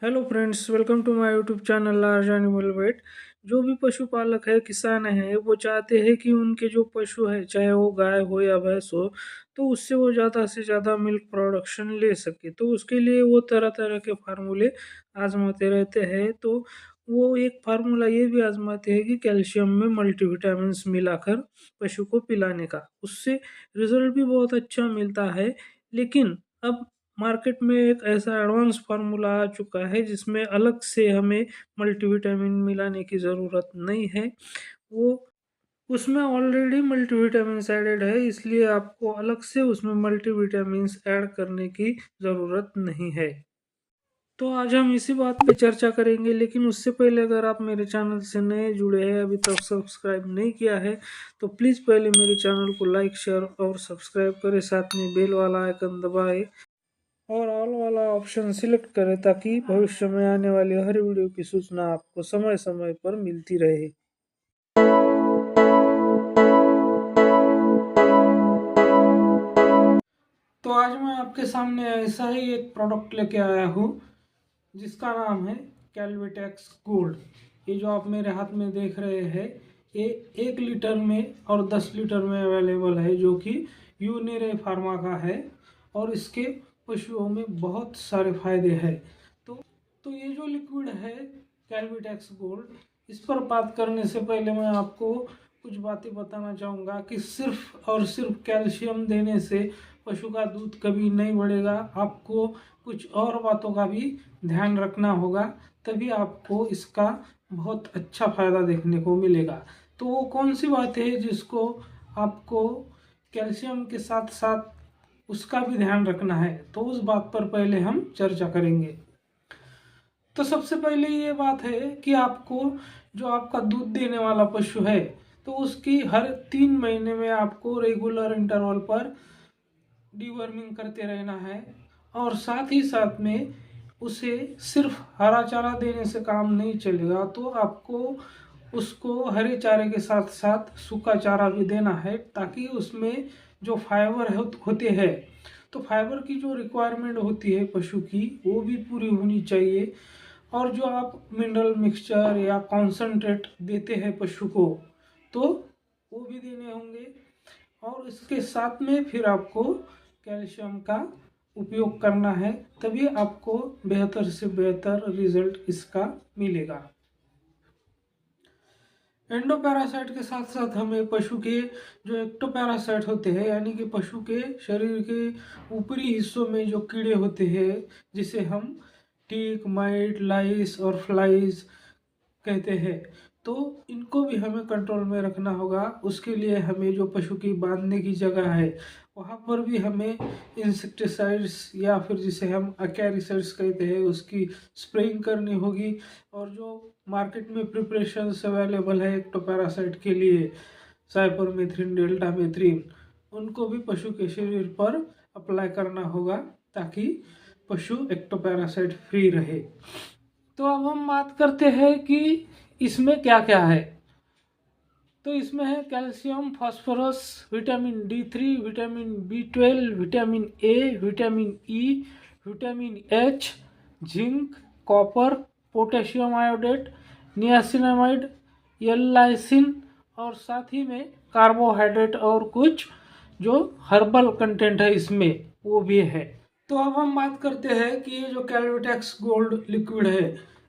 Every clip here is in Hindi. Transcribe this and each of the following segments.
Hello friends, welcome to my YouTube channel large animal vet. जो भी पशुपालक है, किसान है, वो चाहते हैं कि उनके जो पशु है, चाहे वो गाय हो या भैंस हो, तो उससे वो ज़्यादा से ज़्यादा मिल्क प्रोडक्शन ले सके। तो उसके लिए वो तरह तरह के फार्मूले आजमाते रहते हैं। तो वो एक फार्मूला ये भी आजमाते हैं कि कैल्शियम में मल्टीविटामिन्स मिलाकर पशु को पिलाने का। उससे रिजल्ट भी बहुत अच्छा मिलता है। लेकिन अब मार्केट में एक ऐसा एडवांस फार्मूला आ चुका है जिसमें अलग से हमें मल्टीविटामिन मिलाने की ज़रूरत नहीं है। वो उसमें ऑलरेडी मल्टीविटामिन्स एडेड है, इसलिए आपको अलग से उसमें मल्टीविटामिन्स ऐड करने की ज़रूरत नहीं है। तो आज हम इसी बात पे चर्चा करेंगे, लेकिन उससे पहले अगर आप मेरे चैनल से नए जुड़े हैं, अभी तक सब्सक्राइब नहीं किया है, तो प्लीज़ पहले मेरे चैनल को लाइक, शेयर और सब्सक्राइब करें। साथ में बेल वाला आइकन दबाएं और ऑल वाला ऑप्शन सिलेक्ट करें ताकि भविष्य में आने वाली हर वीडियो की सूचना आपको समय समय पर मिलती रहे। तो आज मैं आपके सामने ऐसा ही एक प्रोडक्ट लेके आया हूँ जिसका नाम है कैलविटेक्स गोल्ड। ये जो आप मेरे हाथ में देख रहे हैं, ये 1 लीटर में और 10 लीटर में अवेलेबल है, जो कि यूनिरे फार्मा का है और इसके पशुओं में बहुत सारे फायदे हैं। तो ये जो लिक्विड है कैलविटेक्स गोल्ड, इस पर बात करने से पहले मैं आपको कुछ बातें बताना चाहूँगा कि सिर्फ और सिर्फ कैल्शियम देने से पशु का दूध कभी नहीं बढ़ेगा। आपको कुछ और बातों का भी ध्यान रखना होगा, तभी आपको इसका बहुत अच्छा फायदा देखने को मिलेगा। तो वो कौन सी बात है जिसको आपको कैल्शियम के साथ साथ उसका भी ध्यान रखना है, तो उस बात पर पहले हम चर्चा करेंगे। तो सबसे पहले ये बात है कि आपको जो आपका दूध देने वाला पशु है, तो उसकी हर 3 महीने में आपको रेगुलर इंटरवल पर डीवर्मिंग करते रहना है। और साथ ही साथ में उसे सिर्फ हरा चारा देने से काम नहीं चलेगा, तो आपको उसको हरे चारे के साथ साथ सूखा चारा भी देना है, ताकि उसमें जो फाइबर होते हैं, तो फाइबर की जो रिक्वायरमेंट होती है पशु की, वो भी पूरी होनी चाहिए। और जो आप मिनरल मिक्सचर या कॉन्सेंट्रेट देते हैं पशु को, तो वो भी देने होंगे। और इसके साथ में फिर आपको कैल्शियम का उपयोग करना है, तभी आपको बेहतर से बेहतर रिजल्ट इसका मिलेगा। एंडोपैरासाइट के साथ साथ हमें पशु के जो एक्टोपैरासाइट होते हैं, यानी कि पशु के शरीर के ऊपरी हिस्सों में जो कीड़े होते हैं, जिसे हम टिक, माइट, लाइस और फ्लाइज कहते हैं, तो इनको भी हमें कंट्रोल में रखना होगा। उसके लिए हमें जो पशु की बांधने की जगह है, वहाँ पर भी हमें इंसेक्टिसाइड्स या फिर जिसे हम अकैरिसाइड्स कहते हैं, उसकी स्प्रेइंग करनी होगी। और जो मार्केट में प्रिपरेशंस अवेलेबल है एक्टोपैरासाइट के लिए, साइपरमेथ्रिन, डेल्टामेथ्रिन, उनको भी पशु के शरीर पर अप्लाई करना होगा, ताकि पशु एक्टोपैरासाइट फ्री रहे। तो अब हम बात करते हैं कि इसमें क्या क्या है। तो इसमें है calcium, phosphorus, vitamin D3, vitamin B12, vitamin A, vitamin E, vitamin H, zinc, copper, potassium iodate, niacinamide, L-lysine, और साथ ही में कार्बोहाइड्रेट और कुछ जो हर्बल कंटेंट है इसमें, वो भी है। तो अब हम बात करते हैं कि ये जो कैलविटेक्स गोल्ड लिक्विड है,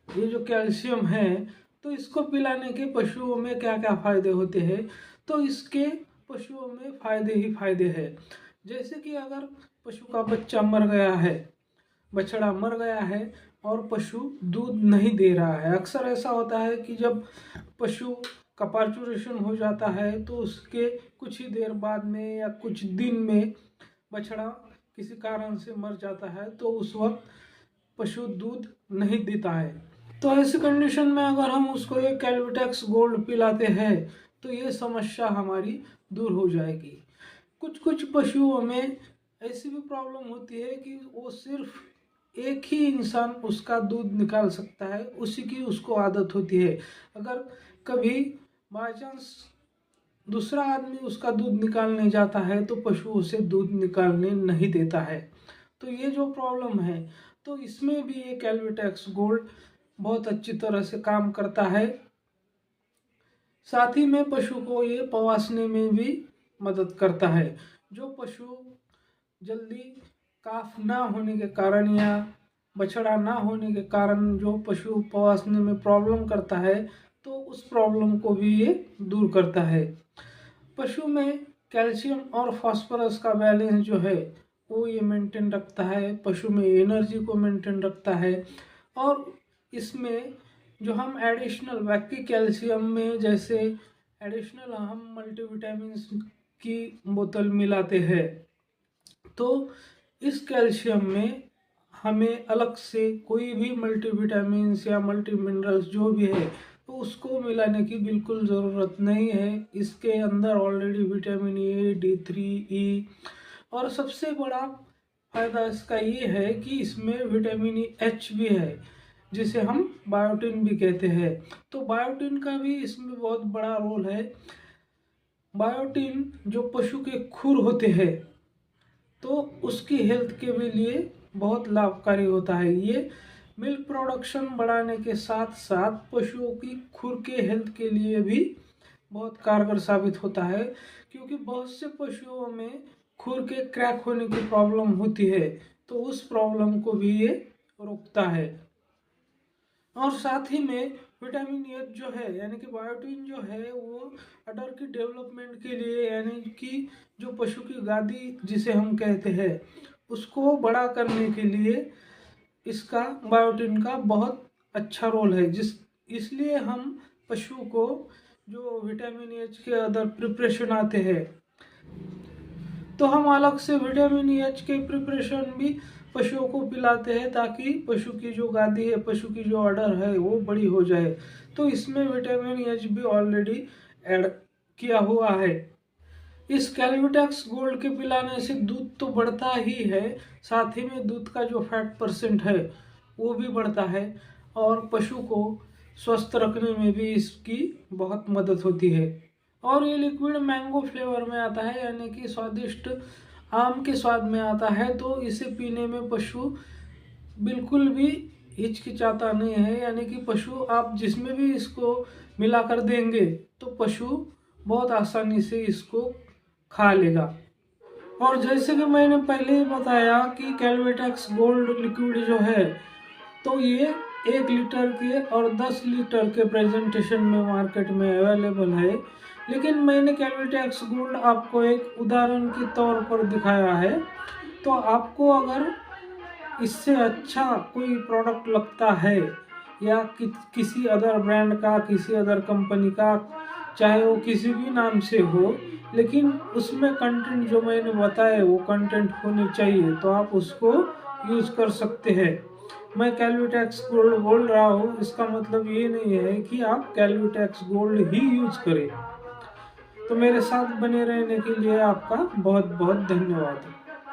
ये जो कैल्शियम है, तो इसको पिलाने के पशुओं में क्या क्या फायदे होते हैं। तो इसके पशुओं में फायदे ही फायदे हैं। जैसे कि अगर पशु का बच्चा मर गया है, बछड़ा मर गया है और पशु दूध नहीं दे रहा है, अक्सर ऐसा होता है कि जब पशु का पार्चुरेशन हो जाता है, तो उसके कुछ ही देर बाद में या कुछ दिन में बछड़ा किसी कारण से मर जाता है, तो उस वक्त पशु दूध नहीं देता है। तो ऐसी कंडीशन में अगर हम उसको ये कैलविटेक्स गोल्ड पिलाते हैं, तो ये समस्या हमारी दूर हो जाएगी। कुछ कुछ पशुओं में ऐसी भी प्रॉब्लम होती है कि वो सिर्फ एक ही इंसान उसका दूध निकाल सकता है, उसी की उसको आदत होती है। अगर कभी बाई चांस दूसरा आदमी उसका दूध निकालने जाता है, तो पशु उसे दूध निकालने नहीं देता है। तो ये जो प्रॉब्लम है, तो इसमें भी ये कैल्विटेक्स गोल्ड बहुत अच्छी तरह से काम करता है। साथ ही में पशु को ये पवासने में भी मदद करता है। जो पशु जल्दी काफ ना होने के कारण या बछड़ा ना होने के कारण जो पशु पवासने में प्रॉब्लम करता है, तो उस प्रॉब्लम को भी ये दूर करता है। पशु में कैल्शियम और फास्फोरस का बैलेंस जो है वो ये मेंटेन रखता है। पशु में एनर्जी को मेंटेन रखता है। और इसमें जो हम एडिशनल बाकी कैल्शियम में जैसे एडिशनल हम मल्टीविटामिन्स की बोतल मिलाते हैं, तो इस कैल्शियम में हमें अलग से कोई भी मल्टीविटामिन्स या मल्टी मिनरल्स जो भी है तो उसको मिलाने की बिल्कुल ज़रूरत नहीं है। इसके अंदर ऑलरेडी विटामिन ए, D3, ई और सबसे बड़ा फायदा इसका ये है कि इसमें विटामिन H भी है, जिसे हम बायोटिन भी कहते हैं। तो बायोटिन का भी इसमें बहुत बड़ा रोल है। बायोटिन जो पशु के खुर होते हैं तो उसकी हेल्थ के भी लिए बहुत लाभकारी होता है। ये मिल्क प्रोडक्शन बढ़ाने के साथ साथ पशुओं की खुर के हेल्थ के लिए भी बहुत कारगर साबित होता है, क्योंकि बहुत से पशुओं में खुर के क्रैक होने की प्रॉब्लम होती है, तो उस प्रॉब्लम को भी ये रोकता है। और साथ ही में विटामिन H जो है यानी कि बायोटिन जो है वो अडर की डेवलपमेंट के लिए यानी कि जो पशु की गादी जिसे हम कहते हैं उसको बड़ा करने के लिए इसका बायोटिन का बहुत अच्छा रोल है। इसलिए हम पशु को जो विटामिन H के अदर प्रिपरेशन आते हैं तो हम अलग से विटामिन H के प्रिपरेशन भी पशुओं को पिलाते हैं, ताकि पशु की जो गादी है, पशु की जो अडर है वो बड़ी हो जाए। तो इसमें विटामिन H भी ऑलरेडी ऐड किया हुआ है। इस कैल्विटेक्स गोल्ड के पिलाने से दूध तो बढ़ता ही है, साथ ही में दूध का जो फैट परसेंट है वो भी बढ़ता है और पशु को स्वस्थ रखने में भी इसकी बहुत मदद होती है। और ये लिक्विड मैंगो फ्लेवर में आता है यानी कि स्वादिष्ट आम के स्वाद में आता है। तो इसे पीने में पशु बिल्कुल भी हिचकिचाता नहीं है, यानी कि पशु आप जिसमें भी इसको मिलाकर देंगे तो पशु बहुत आसानी से इसको खा लेगा। और जैसे कि मैंने पहले ही बताया कि कैल्विटेक्स गोल्ड लिक्विड जो है तो ये 1 लीटर के और 10 लीटर के प्रेजेंटेशन में मार्केट में अवेलेबल है। लेकिन मैंने कैल्विटेक्स गोल्ड आपको एक उदाहरण के तौर पर दिखाया है। तो आपको अगर इससे अच्छा कोई प्रोडक्ट लगता है या किसी अदर ब्रांड का, किसी अदर कंपनी का, चाहे वो किसी भी नाम से हो, लेकिन उसमें कंटेंट जो मैंने बताया वो कंटेंट होनी चाहिए, तो आप उसको यूज़ कर सकते हैं। मैं कैल्विटेक्स गोल्ड बोल रहा हूँ, इसका मतलब ये नहीं है कि आप कैल्विटेक्स गोल्ड ही यूज़ करें। तो मेरे साथ बने रहने के लिए आपका बहुत बहुत धन्यवाद।